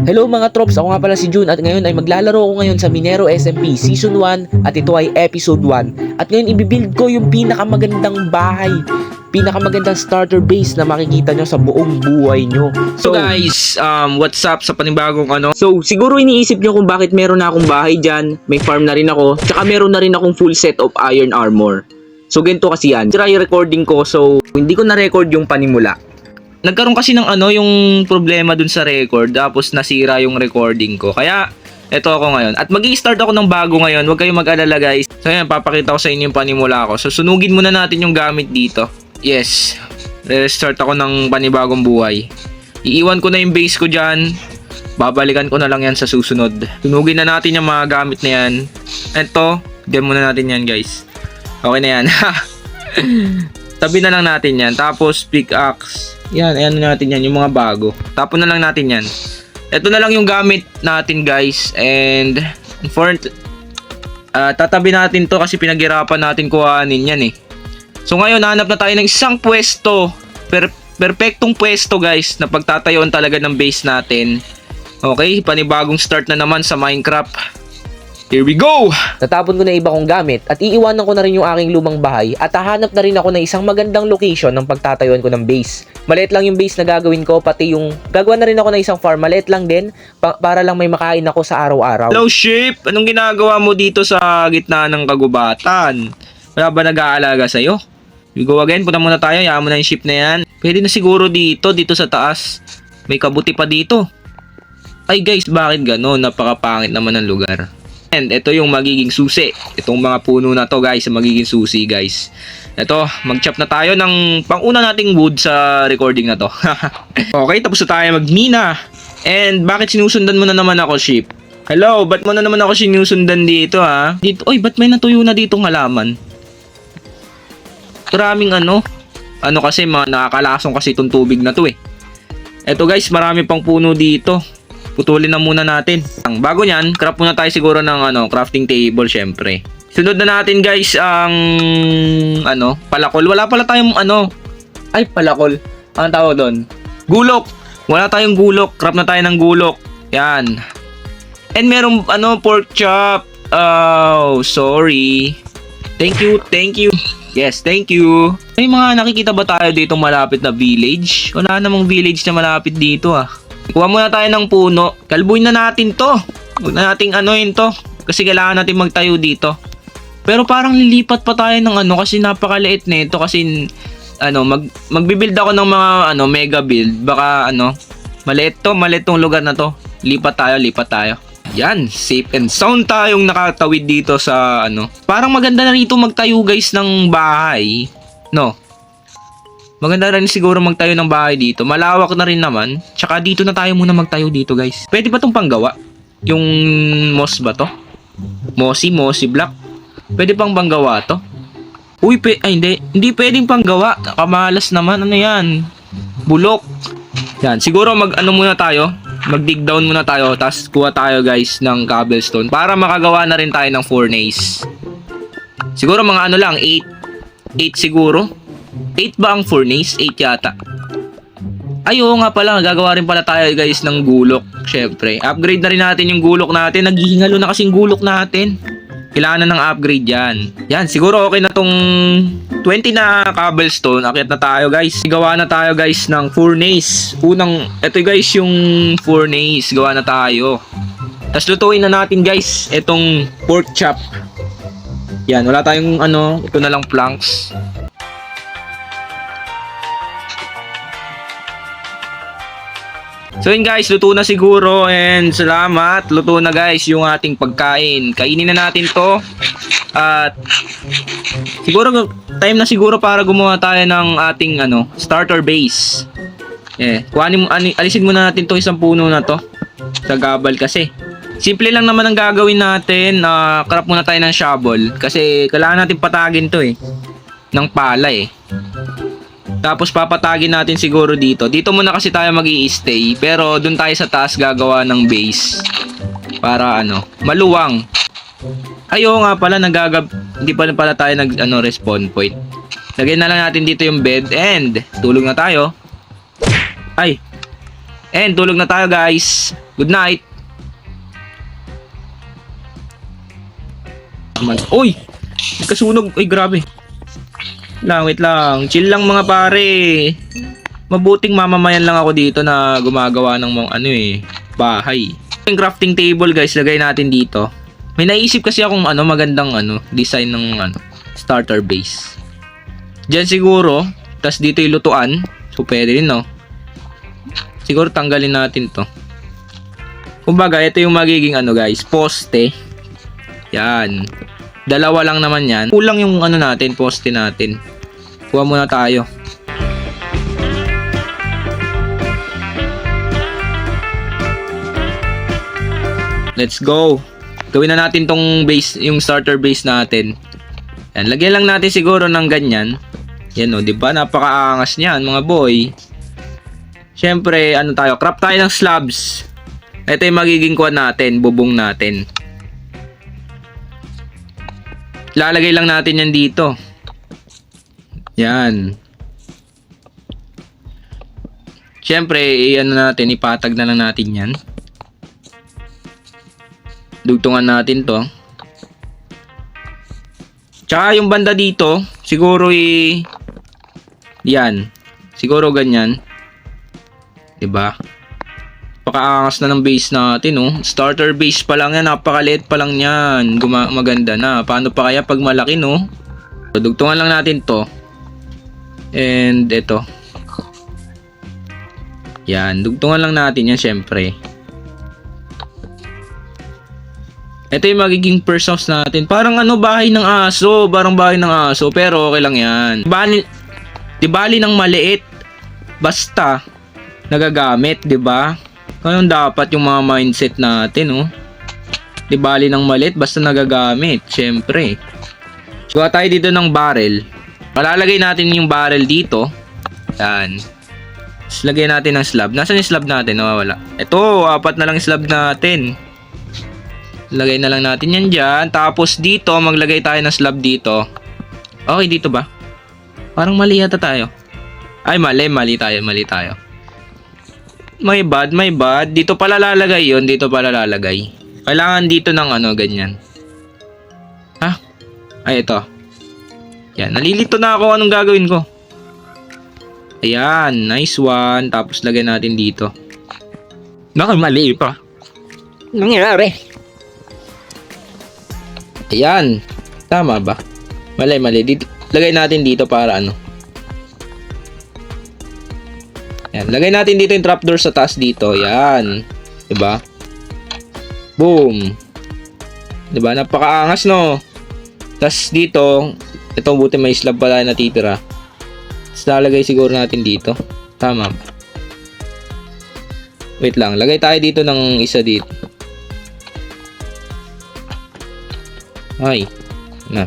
Hello mga trops, ako nga pala si June at ngayon ay maglalaro ako ngayon sa Minero SMP Season 1 at ito ay Episode 1. At ngayon ibibuild ko yung pinakamagandang bahay, pinakamagandang starter base na makikita nyo sa buong buhay nyo. So guys, what's up sa panibagong ano? So siguro iniisip nyo kung bakit meron na akong bahay dyan, may farm na rin ako, tsaka meron na rin akong full set of iron armor. So ganito kasi yan, try recording ko so hindi ko na-record yung panimula. Nagkaroon kasi ng ano yung problema dun sa record tapos nasira yung recording ko. Kaya eto ako ngayon. At magi-start ako ng bago ngayon. Huwag kayong mag-alala guys. So yan, papakita ko sa inyo yung panimula ko. So sunugin muna natin yung gamit dito. Yes. Restart ako ng panibagong buhay. Iiwan ko na yung base ko dyan. Babalikan ko na lang yan sa susunod. Sunugin na natin yung mga gamit na yan. Eto, dem muna natin yan guys. Okay na yan. Tabi na lang natin yan. Tapos pickaxe. Yan, ayan na natin yan, yung mga bago. Tapon na lang natin yan. Ito na lang yung gamit natin guys. And tatabi natin to kasi pinaghirapan natin kuhanin yan eh. So ngayon, hanap na tayo ng isang pwesto. Perfectong pwesto guys na pagtatayuan talaga ng base natin. Okay, panibagong start na naman sa Minecraft. Here we go! Tatapon ko na iba kong gamit at iiwanan ko na rin yung aking lumang bahay at hahanap na rin ako ng isang magandang location ng pagtatayuan ko ng base. Maliit lang yung base na gagawin ko, pati yung gagawa na rin ako ng isang farm. Maliit lang din para lang may makain ako sa araw-araw. Hello sheep! Anong ginagawa mo dito sa gitna ng kagubatan? Wala ba nag-aalaga sa'yo? We go again, punta muna tayo, yaman mo na yung sheep na yan. Pwede na siguro dito sa taas. May kabuti pa dito. Ay guys, bakit gano'n? Napakapangit naman ng lugar. And ito yung magiging susi. Itong mga puno na to guys, magiging susi guys. Ito, mag-chop na tayo ng pang-una nating wood sa recording na to. Okay, tapos na tayo magmina. And bakit sinusundan mo na naman ako, sheep? Hello, ba't mo na naman ako sinusundan dito ha? Dito, oy, ba't may natuyo na dito ng halaman? Maraming ano kasi mga nakakalasong kasi itong tubig na to eh. Ito guys, marami pang puno dito. Putulin na muna natin. Ang bago niyan, craft muna tayo siguro ng crafting table syempre. Sunod na natin guys ang palakol. Wala pala tayong palakol. Anong tawag doon? Gulok. Wala tayong gulok. Craft na tayo ng gulok. Yan. And merong pork chop. Oh, sorry. Thank you. Yes, thank you. May mga nakikita ba tayo dito malapit na village? Wala namang village na malapit dito ah. Kuha muna tayo ng puno. Kalbuin na natin to. Huwag na nating to. Kasi kailangan natin magtayo dito. Pero parang lilipat pa tayo ng kasi napakaliit nito. Kasi magbibuild ako ng mga mega build. Baka maliit tong lugar na to. Lipat tayo. Yan, safe and sound tayong nakatawid dito sa Parang maganda na rito magtayo guys ng bahay. No? Maganda rin siguro magtayo ng bahay dito. Malawak na rin naman. Tsaka dito na tayo muna magtayo dito guys. Pwede ba itong panggawa? Yung moss ba to? Mossy block. Pwede pang panggawa to? Uy, hindi pwedeng panggawa. Kamalas naman. Ano yan? Bulok. Yan, siguro muna tayo. Mag-dig down muna tayo. Tapos kuha tayo guys ng cobblestone. Para makagawa na rin tayo ng furnace. Siguro mga 8 siguro. 8 ba ang furnace? 8 yata. Ay, oo nga pala. Gagawa rin pala tayo guys ng gulok. Syempre. Upgrade na rin natin yung gulok natin. Naghihingalo na kasing gulok natin. Kailangan na ng upgrade yan. Yan. Siguro okay na tong 20 na cobblestone. Akyat na tayo guys. Gawa na tayo guys ng furnace. Ito guys yung furnace. Gawa na tayo. Tapos lutuin na natin guys itong pork chop. Yan. Wala tayong ito na lang planks. So yun guys, luto na siguro and salamat. Luto na guys yung ating pagkain. Kainin na natin to. At siguro time na siguro para gumawa tayo ng ating starter base. Alisin muna natin to isang puno na to. Sa gabal kasi. Simple lang naman ang gagawin natin. Craft muna tayo ng shovel. Kasi kailangan natin patagin to ng pala Tapos papatagin natin siguro dito. Dito muna kasi tayo mag-i-stay. Pero dun tayo sa taas gagawa ng base. Para maluwang. Ayo nga pala hindi pa pala tayo respawn point. Lagyan na lang natin dito yung bed and tulog na tayo. Ay. And tulog na tayo guys. Good night. Uy! Nagkasunog. Uy, grabe. Wait lang. Chill lang mga pare. Mabuting mamamayan lang ako dito na gumagawa ng mga bahay. Yung crafting table guys, lagay natin dito. May naisip kasi akong magandang design ng starter base. Diyan siguro, tas dito yung lutuan. So pwede rin, no? Siguro tanggalin natin to. Kumbaga, ito yung magiging guys, poste. Yan. Dalawa lang naman yan. Kulang yung natin, poste natin. Kuha muna tayo. Let's go. Gawin na natin tong base, yung starter base natin. Yan, lagyan lang natin siguro ng ganyan. Yan o, diba? Napakaangas niyan, mga boy. Siyempre, craft tayo ng slabs. Ito yung magiging kuha natin, bubong natin. Lalagay lang natin yan dito. Yan. Siyempre, ipatag na lang natin yan. Dugtungan natin to. Tsaka yung banda dito, siguro yan. Siguro ganyan. Diba? Napakaangas na ng base natin, oh. Starter base pa lang yan, napakaliit pa lang yan. Maganda na. Paano pa kaya pag malaki, no? So, dugtungan lang natin to. And ito. Yan, dugtungan lang natin yan, syempre. Ito yung magiging first house natin. Parang bahay ng aso. Parang bahay ng aso. Pero okay lang yan. Di bali ng maliit. Basta nagagamit, di ba? Ganun dapat yung mga mindset natin, oh. Di bali ng maliit, basta nagagamit. Syempre. Kuha tayo dito ng barrel. Malalagay natin yung barrel dito. Yan. Tapos lagyan natin ng slab. Nasaan yung slab natin? Nawawala. Ito, 4 na lang slab natin. Lagay na lang natin yan dyan. Tapos dito, maglagay tayo ng slab dito. Okay, dito ba? Parang mali yata tayo. Ay, mali tayo. My bad. Dito pala lalagay yun. Dito pala lalagay. Kailangan dito ng ganyan. Ha? Ay, ito. Yan, nalilito na ako. Anong gagawin ko? Ayan, nice one. Tapos lagay natin dito. Naku, mali pa. Nangyari. Ayan. Tama ba? Mali. Dito, lagay natin dito para Yan, lagay natin dito yung trapdoor sa taas dito. Yan. 'Di ba? Boom. 'Di ba? Napakaangas, no. Tapos dito, ito buti may slab pala na natitira. Tapos lalagay siguro natin dito. Tama ba? Wait lang, lagay tayo dito ng isa dito. Ay. Na.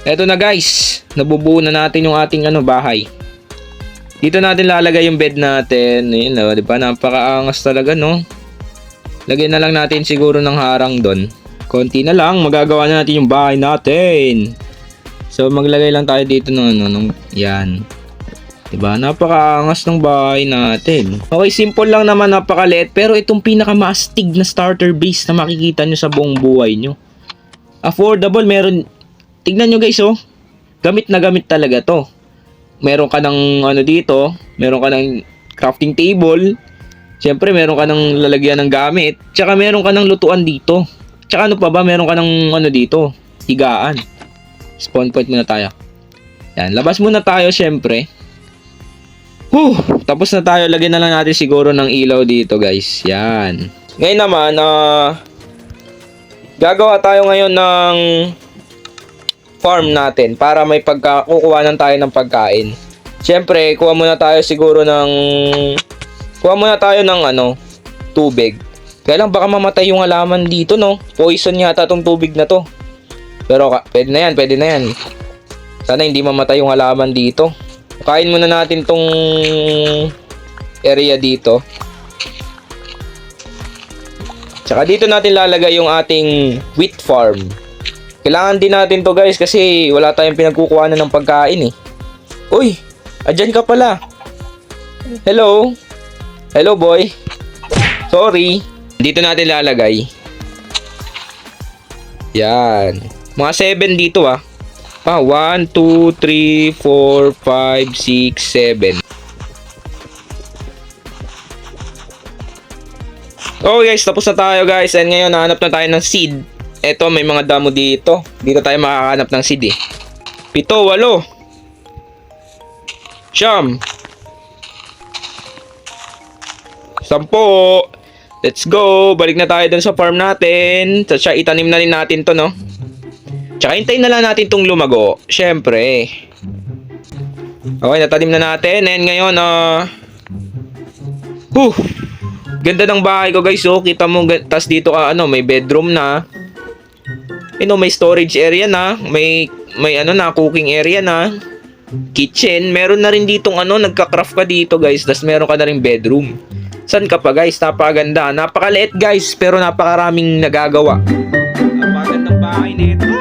Eto na guys. Nabubuo na natin yung ating bahay. Dito natin lalagay yung bed natin. Ayun, di ba? Napakaangas talaga, no? Lagyan na lang natin siguro ng harang doon. Konti na lang, magagawa na natin yung bahay natin. So, maglagay lang tayo dito ng yan. Di ba? Napakaangas ng bahay natin. Okay, simple lang naman, napakaliit. Pero itong pinakamaastig na starter base na makikita nyo sa buong buhay nyo. Affordable, meron. Tignan nyo guys, oh. Gamit na gamit talaga to. Meron ka ng dito, meron ka ng crafting table. Siyempre, meron ka ng lalagyan ng gamit. Tsaka meron ka ng lutuan dito. Tsaka pa ba, meron ka ng dito, higaan. Spawn point muna tayo. Yan, labas muna tayo siyempre. Tapos na tayo, lagyan na lang natin siguro ng ilaw dito guys. Yan. Ngayon naman, gagawa tayo ngayon ng farm natin para may kukuhanan tayo ng pagkain. Siyempre, kuha muna tayo ng tubig. Kaya lang baka mamatay yung halaman dito, no? Poison yata tong tubig na to. Pero pwede na yan. Sana hindi mamatay yung halaman dito. Kain muna natin tong area dito. Tsaka dito natin lalagay yung ating wheat farm. Kailangan din natin to guys kasi wala tayong pinagkukuhanan ng pagkain eh. Uy! Andyan ka pala. Hello? Hello, boy. Sorry. Dito natin lalagay. Yan. Mga 7 dito, ah. 1, 2, 3, 4, 5, 6, 7. Okay guys, tapos na tayo guys. And ngayon, nahanap na tayo ng seed. Eto, may mga damo dito. Dito tayo makakahanap ng seed eh. 7, 8. Siyam. 10. Let's go. Balik na tayo dun sa farm natin. Tsaka itanim na rin natin to, no? Tsaka hintayin na lang natin tong lumago. Syempre. Okay, natanim na natin. And ngayon, ganda ng bahay ko, guys. Oh, kita mo, tas dito may bedroom na. May storage area na. May cooking area na. Kitchen. Meron na rin ditong nagka-craft ka dito, guys. Tas meron ka na rin bedroom. San ka pa, guys? Napakaganda. Napakaliit, guys, pero napakaraming nagagawa. Napakagandang bahay nito.